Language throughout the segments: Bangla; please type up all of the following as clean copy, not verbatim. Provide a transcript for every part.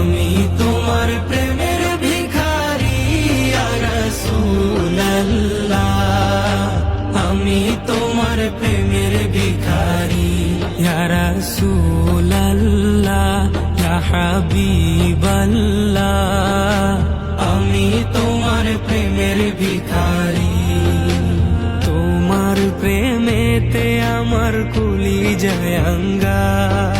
আমি তোমার প্রেমের ভিখারি ইয়া রাসূলুল্লাহ, আমি তোমার প্রেমের ভিখারি ইয়া রাসূলুল্লাহ, ইয়া হাবিবাল্লাহ, আমি তোমার প্রেমের ভিখারি। তোমার প্রেমেতে আমার কলিজায় আঙ্গার,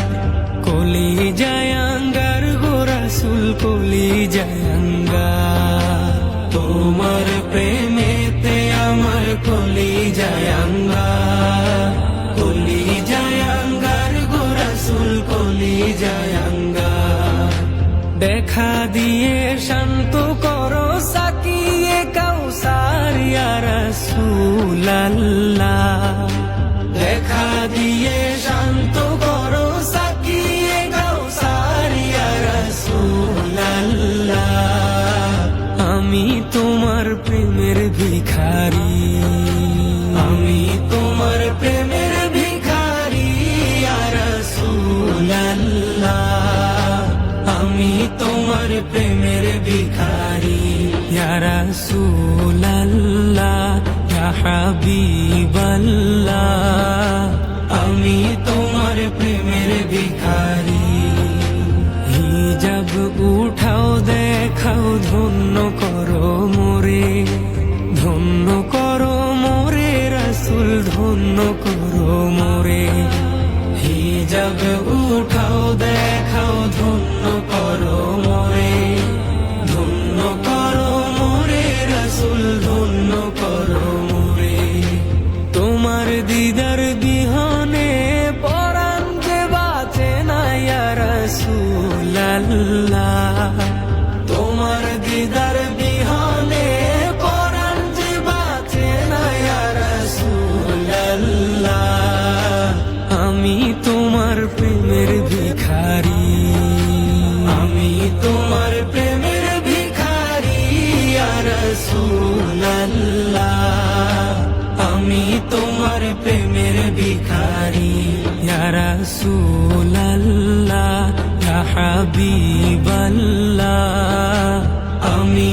কলিজায় আঙ্গার গো রাসূল, কলিজায় আঙ্গার। তোমার প্রেমেতে আমার কলিজায় আঙ্গার, কলিজায় আঙ্গার গো রাসূল, কলিজায় আঙ্গার। দেখা দিয়ে শান্ত করো সাকিয়ে কাউসার ইয়া রাসূলুল্লাহ, দেখা দিয়ে শান্ত করো সাকিয়ে কাউসার ইয়া রাসূলুল্লাহ, আমি তোমার প্রেমের ভিখারি, আমি তোমার প্রেমের ভিখারি ইয়া রাসূলুল্লাহ, আমি তোমার প্রেমের ভিখারি ইয়া রাসূলুল্লাহ, ইয়া হাবিবাল্লাহ, আমি তোমার প্রেমের ভিখারি। হিজাব উঠাও দেখাও ধন্য করো মোরে, ধন্য করো মোরে রাসূল, ধন্য করো মোরে। হিজাব উঠাও দেখাও ধন্য করো মোরে, ধন্য করো মোরে রাসূল, ধন্য করো মোরে। তোমার দিদার বিহনে পরাণ যে বাঁচে না ইয়া রাসূলুল্লাহ, তোমার দিদার বিহনে পরাণ যে বাঁচে না ইয়া রাসূলুল্লাহ, আমি তোমার প্রেমের ভিখারি, আমি তোমার প্রেমের ভিখারি ইয়া রাসূলুল্লাহ, আমি তোমার প্রেমের ভিখারি ইয়া রাসূলুল্লাহ, ইয়া হাবিবাল্লাহ, আমি